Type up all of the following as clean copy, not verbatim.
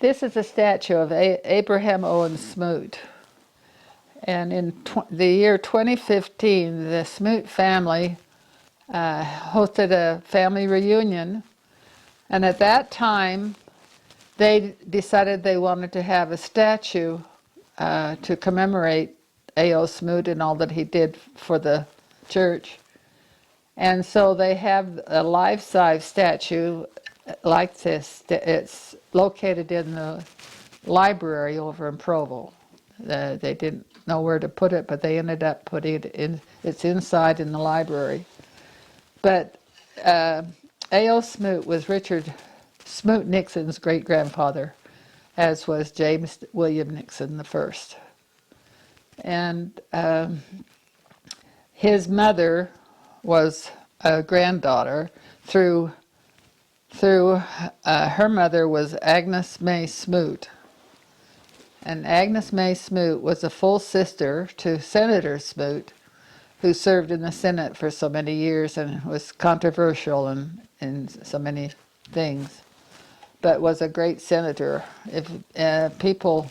This is a statue of Abraham Owen Smoot. And in the year 2015, the Smoot family hosted a family reunion. And at that time, they decided they wanted to have a statue to commemorate A.O. Smoot and all that he did for the church. And so they have a life-size statue like this. It's located in the library over in Provo. They didn't know where to put it, but they ended up putting it in. It's inside in the library. But A.O. Smoot was Richard Smoot Nixon's great-grandfather, as was James William Nixon the first. And his mother was a granddaughter through her mother was Agnes May Smoot. And Agnes May Smoot was a full sister to Senator Smoot, who served in the Senate for so many years and was controversial in so many things, but was a great senator. If people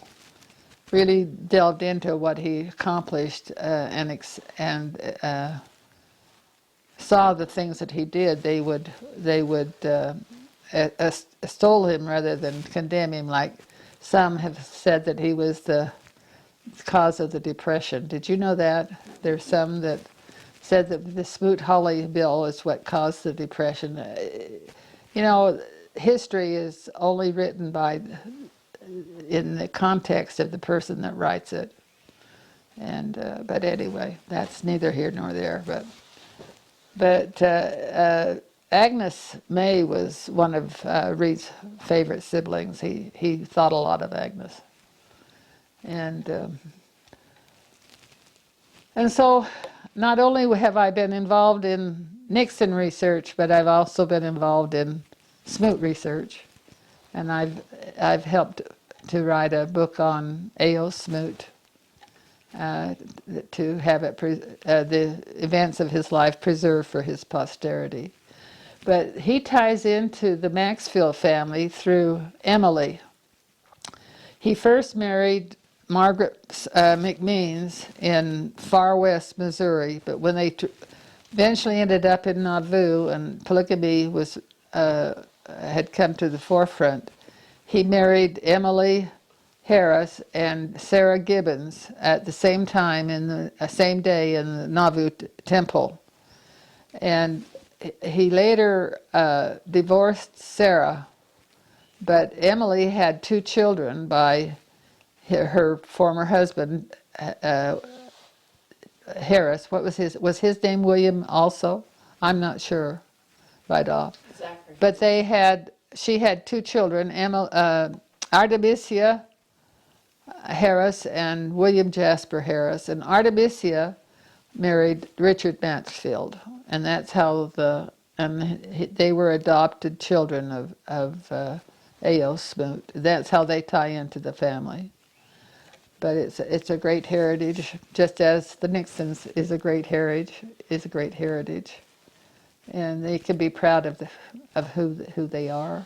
really delved into what he accomplished and saw the things that he did, they would extol him rather than condemn him, like some have said that he was the cause of the Depression. Did you know that? There's some that said that the Smoot-Hawley bill is what caused the Depression. You know, history is only written in the context of the person that writes it. And but anyway, that's neither here nor there. But Agnes May was one of Reed's favorite siblings. He thought a lot of Agnes. And so not only have I been involved in Nixon research, but I've also been involved in Smoot research. And I've helped to write a book on A.O. Smoot, to have it the events of his life preserved for his posterity. But he ties into the Maxfield family through Emily. He first married Margaret McMeans in far west Missouri, but when they eventually ended up in Nauvoo and polygamy had come to the forefront, he married Emily Harris and Sarah Gibbons at the same time in the same day in the Nauvoo temple. And he later divorced Sarah, but Emily had 2 children by her former husband, Harris. What was his name William also? I'm not sure right off. Exactly. But she had 2 children, Artemisia Harris and William Jasper Harris. And Artemisia married Richard Maxfield, and that's how they were adopted children of A.O. Smoot. That's how they tie into the family. But it's a great heritage, just as the Nixons is a great heritage, and they can be proud of who they are.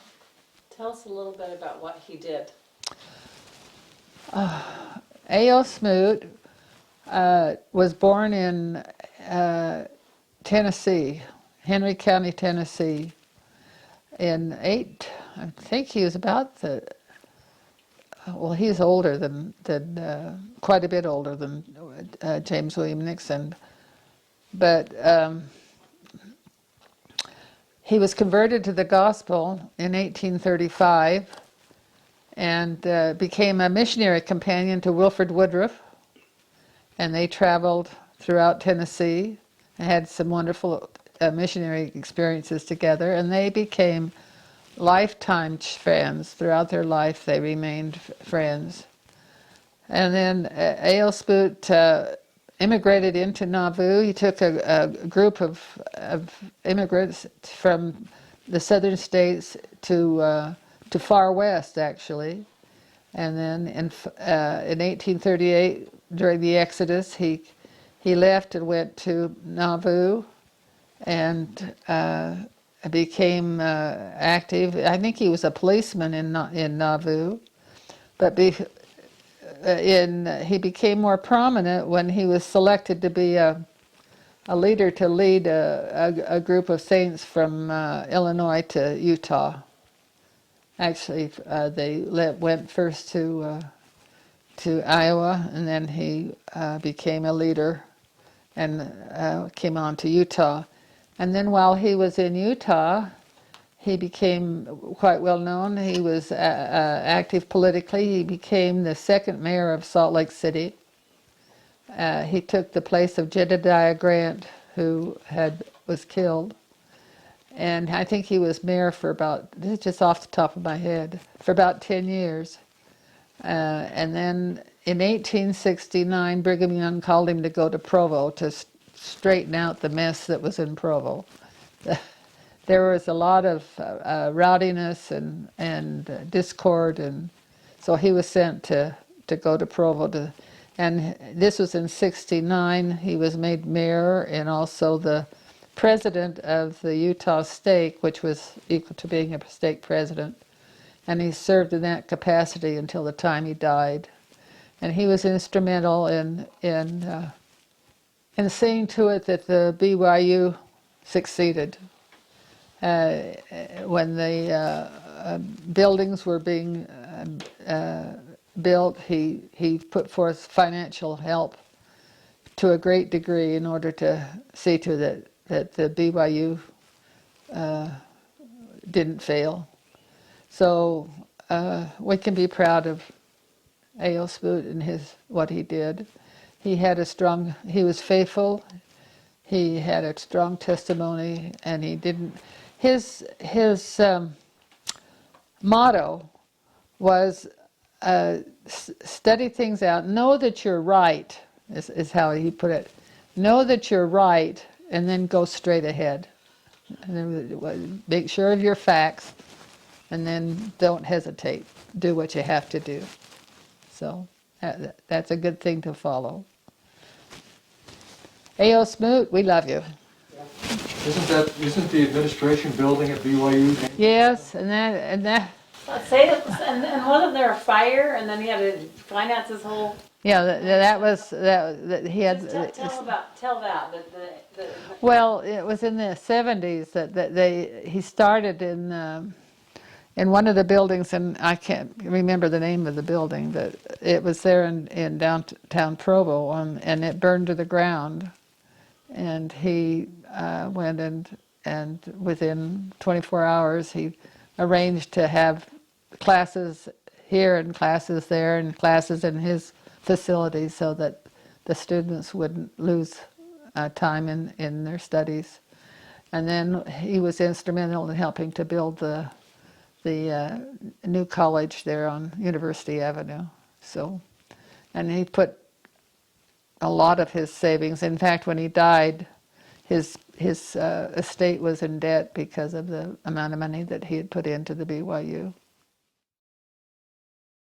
Tell us a little bit about what he did. A.O. Smoot was born in Tennessee, Henry County, Tennessee, I think he was about he's older than quite a bit older than James William Nixon, but he was converted to the gospel in 1835 and became a missionary companion to Wilford Woodruff, and they traveled throughout Tennessee and had some wonderful missionary experiences together, and they became lifetime friends. Throughout their life they remained friends. And then A.O. Smoot immigrated into Nauvoo. He took a group of immigrants from the southern states to far west, actually. And then in 1838, during the Exodus, he left and went to Nauvoo and became active. I think he was a policeman in Nauvoo, But he became more prominent when he was selected to be a leader to lead a group of saints from Illinois to Utah. Actually, they went first to Iowa, and then he became a leader and came on to Utah. And then while he was in Utah, he became quite well known. He was active politically. He became the second mayor of Salt Lake City. He took the place of Jedediah Grant, who was killed. And I think he was mayor for about, this is just off the top of my head, for about 10 years. And then in 1869, Brigham Young called him to go to Provo to straighten out the mess that was in Provo. There was a lot of rowdiness and discord, and so he was sent to go to Provo. And this was in '69. He was made mayor and also the president of the Utah stake, which was equal to being a stake president. And he served in that capacity until the time he died. And he was instrumental in seeing to it that the BYU succeeded. When the buildings were being built, he put forth financial help to a great degree in order to see to that the BYU didn't fail. So we can be proud of A.O. Smoot and what he did. He was faithful. He had a strong testimony, and he didn't. His motto was study things out. Know that you're right, is how he put it. Know that you're right, and then go straight ahead. And then make sure of your facts, and then don't hesitate. Do what you have to do. So that's a good thing to follow. A.O. Smoot, we love you. Isn't the administration building at BYU? Yes, and that. Let's say that, and wasn't there a fire, and then he had to finance his whole. Yeah, that he had. Just tell that. Well, it was in the '70s that he started in one of the buildings, and I can't remember the name of the building, but it was there in downtown Provo, and it burned to the ground. And he went and within 24 hours he arranged to have classes here and classes there and classes in his facility so that the students wouldn't lose time in their studies. And then he was instrumental in helping to build the new college there on University Avenue. So, and he put a lot of his savings. In fact, when he died, his estate was in debt because of the amount of money that he had put into the BYU.